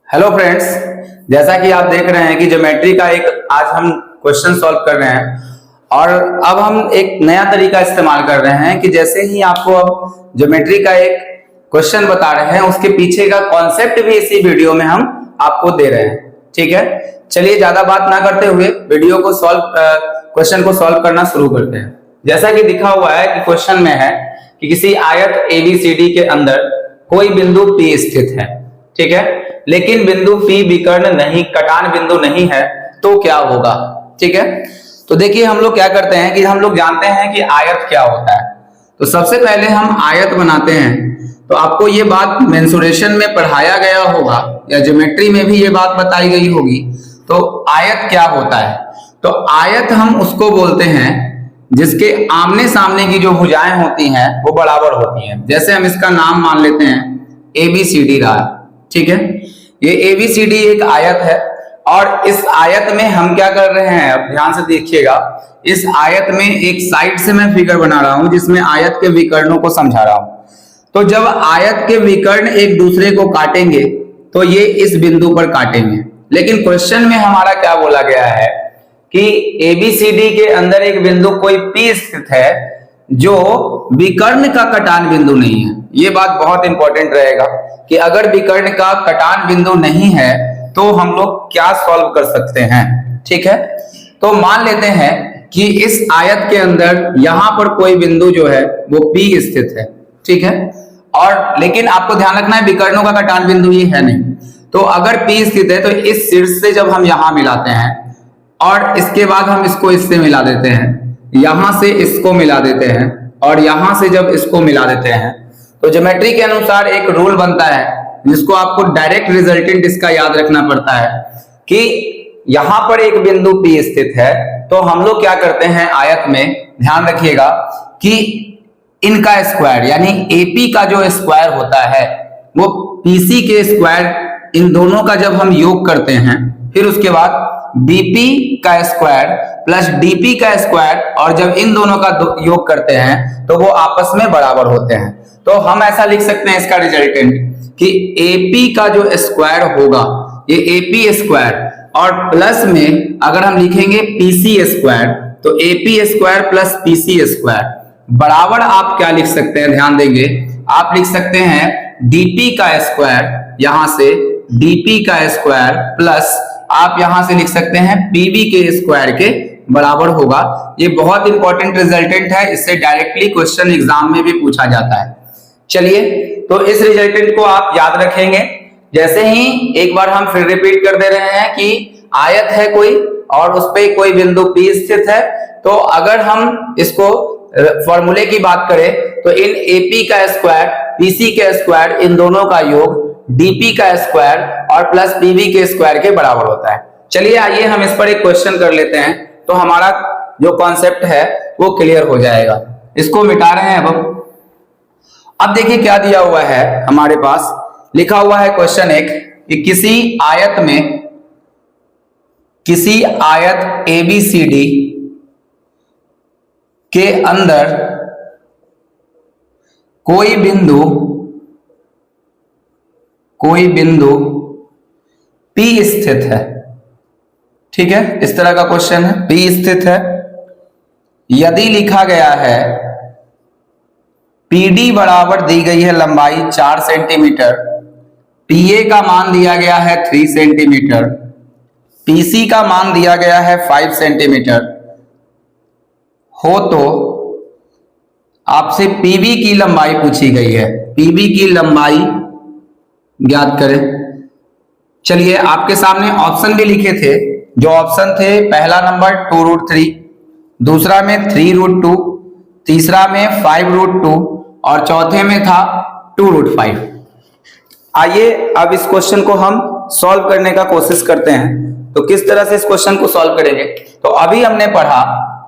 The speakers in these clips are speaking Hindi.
हेलो फ्रेंड्स, जैसा कि आप देख रहे हैं कि ज्योमेट्री का एक आज हम क्वेश्चन सॉल्व कर रहे हैं। और अब हम एक नया तरीका इस्तेमाल कर रहे हैं कि जैसे ही आपको अब ज्योमेट्री का एक क्वेश्चन बता रहे हैं उसके पीछे का कॉन्सेप्ट भी इसी वीडियो में हम आपको दे रहे हैं। ठीक है, चलिए ज्यादा बात ना करते हुए वीडियो को क्वेश्चन को सॉल्व करना शुरू करते हैं। जैसा कि लिखा हुआ है कि क्वेश्चन में है कि किसी आयत ABCD के अंदर कोई बिंदु P स्थित है, ठीक है, लेकिन बिंदु P विकर्ण नहीं, कटान बिंदु नहीं है, तो क्या होगा। ठीक है, तो देखिए हम लोग क्या करते हैं कि हम लोग जानते हैं कि आयत क्या होता है। तो सबसे पहले हम आयत बनाते हैं। तो आपको ये बात मेंसुरेशन में पढ़ाया गया होगा या ज्योमेट्री में भी ये बात बताई गई होगी। तो आयत क्या होता है? तो आयत हम उसको बोलते हैं जिसके आमने सामने की जो भुजाएं होती हैं वो बराबर होती हैं। जैसे हम इसका नाम मान लेते हैं ABCD रहा, ठीक है। ये ABCD एक आयत है और इस आयत में हम क्या कर रहे हैं, अब ध्यान से देखिएगा। इस आयत में एक साइड से मैं फिगर बना रहा हूं जिसमें आयत के विकर्णों को समझा रहा हूं। तो जब आयत के विकर्ण एक दूसरे को काटेंगे तो ये इस बिंदु पर काटेंगे। लेकिन क्वेश्चन में हमारा क्या बोला गया है कि ABCD के अंदर एक बिंदु कोई P स्थित है जो विकर्ण का कटान बिंदु नहीं है। ये बात बहुत इंपॉर्टेंट रहेगा कि अगर विकर्ण का कटान बिंदु नहीं है तो हम लोग क्या सॉल्व कर सकते हैं। ठीक है, तो मान लेते हैं कि इस आयत के अंदर यहां पर कोई बिंदु जो है वो P स्थित है, ठीक है। और लेकिन आपको ध्यान रखना है विकर्णों का कटान बिंदु ये है नहीं। तो अगर P स्थित है तो इस शीर्ष से जब हम यहां मिलाते हैं और इसके बाद हम इसको इससे मिला देते हैं, यहां से इसको मिला देते हैं और यहां से जब इसको मिला देते हैं तो ज्योमेट्री के अनुसार एक रूल बनता है जिसको आपको डायरेक्ट रिजल्टेंट इसका याद रखना पड़ता है कि यहां पर एक बिंदु P स्थित है। तो हम लोग क्या करते हैं आयत में, ध्यान रखिएगा कि इनका स्क्वायर यानी AP का जो स्क्वायर होता है वो PC के स्क्वायर, इन दोनों का जब हम योग करते हैं फिर उसके बाद BP का स्क्वायर प्लस DP का स्क्वायर, और जब इन दोनों का योग करते हैं तो वो आपस में बराबर होते हैं। तो हम ऐसा लिख सकते हैं इसका रिजल्टेंट कि AP का जो स्क्वायर होगा ये AP स्क्वायर, और प्लस में अगर हम लिखेंगे PC स्क्वायर तो AP square plus PC square बराबर आप क्या लिख सकते हैं, ध्यान देंगे, आप लिख सकते हैं DP का स्क्वायर, यहां से DP का स्क्वायर प्लस आप यहां से लिख सकते हैं PB के स्क्वायर के बराबर होगा। ये बहुत इंपॉर्टेंट रिजल्टेंट है, इससे डायरेक्टली क्वेश्चन एग्जाम में भी पूछा जाता है। चलिए, तो इस रिजल्टेंट को आप याद रखेंगे। जैसे ही एक बार हम फिर रिपीट कर दे रहे हैं कि आयत है कोई और उस पे कोई बिंदु P स्थित है, तो अगर हम इसको फॉर्मूले की बात करें तो इन AP का स्क्वायर PC के स्क्वायर, इन दोनों का योग DP का स्क्वायर और प्लस PB के स्क्वायर के बराबर होता है। चलिए आइए हम इस पर एक क्वेश्चन कर लेते हैं तो हमारा जो कॉन्सेप्ट है वो क्लियर हो जाएगा। इसको मिटा रहे हैं अब देखिए क्या दिया हुआ है हमारे पास। लिखा हुआ है क्वेश्चन एक कि किसी आयत ABCD के अंदर कोई बिंदु P स्थित है, ठीक है, इस तरह का क्वेश्चन है। P स्थित है यदि लिखा गया है PD बराबर दी गई है लंबाई 4 सेंटीमीटर, PA का मान दिया गया है 3 सेंटीमीटर, PC का मान दिया गया है 5 सेंटीमीटर हो, तो आपसे PB की लंबाई पूछी गई है। PB की लंबाई ज्ञात करें। चलिए, आपके सामने ऑप्शन भी लिखे थे। जो ऑप्शन थे, पहला नंबर 2√3, दूसरा में 3√2, तीसरा में 5√2 और चौथे में था 2√5। आइए अब इस क्वेश्चन को हम सॉल्व करने का कोशिश करते हैं। तो किस तरह से इस क्वेश्चन को सॉल्व करेंगे, तो अभी हमने पढ़ा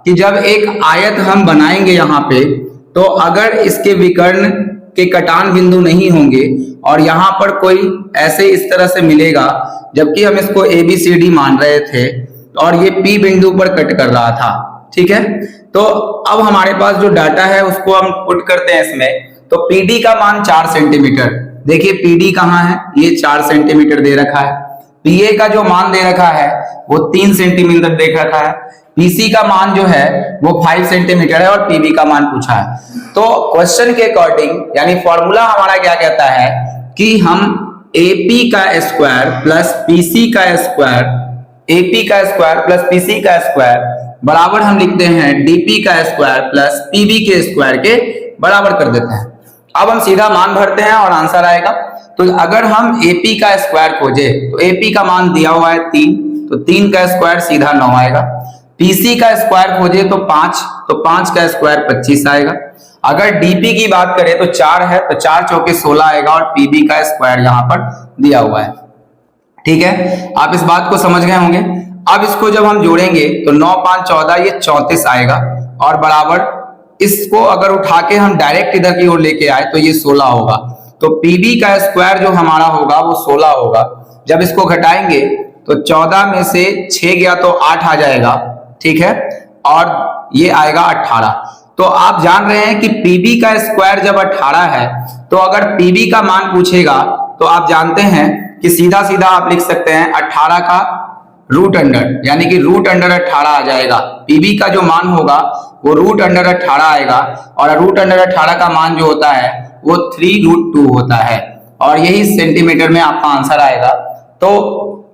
कि जब एक आयत हम बनाएंगे यहां पे, तो अगर इसके विकर्ण के कटान बिंदु नहीं होंगे और यहां पर कोई ऐसे इस तरह से मिलेगा, जबकि हम इसको ABCD मान रहे थे और ये P बिंदु पर कट कर रहा था, ठीक है। तो अब हमारे पास जो डाटा है उसको हम पुट करते हैं इसमें। तो PD का मान 4 सेंटीमीटर, देखिए पीडी कहाँ है, ये 4 सेंटीमीटर दे रखा है। पीए का जो मान दे रखा है वो 3 सेंटीमीटर दे रखा है। पीसी का मान जो है वो 5 सेंटीमीटर है और पीबी का मान पूछा है। तो क्वेश्चन के अकॉर्डिंग यानी फॉर्मूला हमारा क्या कहता है कि हम एपी का स्क्वायर प्लस पीसी का स्क्वायर, एपी का स्क्वायर प्लस पीसी का स्क्वायर बराबर हम लिखते हैं डीपी का स्क्वायर प्लस पीबी के स्क्वायर के बराबर कर देते हैं। अब हम सीधा मान भरते हैं और आंसर आएगा। तो अगर हम एपी का स्क्वायर खोजे तो एपी का मान दिया हुआ है 3, तो 3 का स्क्वायर सीधा 9 आएगा। पीसी का स्क्वायर खोजे तो 5, तो 5 का स्क्वायर 25 आएगा। अगर डीपी की बात करें तो 4 है, तो 4 चौके 16 आएगा और पीबी का स्क्वायर यहाँ पर दिया हुआ है। ठीक है, आप इस बात को समझ गए होंगे। अब इसको जब हम जोड़ेंगे तो 9 5 14, ये 34 आएगा और बराबर इसको अगर उठा के हम डायरेक्ट इधर की ओर लेके आए तो ये 16 होगा। तो पीबी का स्क्वायर जो हमारा होगा वो 16 होगा। जब इसको घटाएंगे तो 14 में से 6 गया तो 8 आ जाएगा, ठीक है, और ये आएगा 18। तो आप जान रहे हैं कि पीबी का स्क्वायर जब 18 है तो अगर पीबी का मान पूछेगा तो आप जानते हैं कि सीधा सीधा आप लिख सकते हैं 18 का रूट अंडर, यानी कि रूट अंडर 18 आ जाएगा। पीबी का जो मान होगा वो रूट अंडर 18 आएगा और रूट अंडर 18 का मान जो होता है वो 3√2 होता है और यही सेंटीमीटर में आपका आंसर आएगा। तो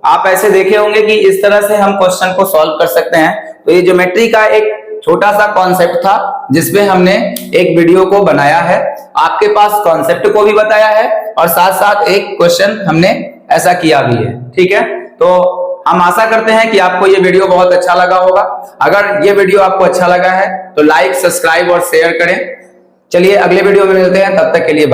आप ऐसे देखे होंगे कि इस तरह से हम क्वेश्चन को सॉल्व कर सकते हैं। तो ये ज्योमेट्री का एक छोटा सा कॉन्सेप्ट था जिसमें हमने एक वीडियो को बनाया है, आपके पास कॉन्सेप्ट को भी बताया है और साथ साथ एक क्वेश्चन हमने ऐसा किया भी है। ठीक है, तो हम आशा करते हैं कि आपको ये वीडियो बहुत अच्छा लगा होगा। अगर ये वीडियो आपको अच्छा लगा है तो लाइक, सब्सक्राइब और शेयर करें। चलिए अगले वीडियो में मिलते हैं, तब तक के लिए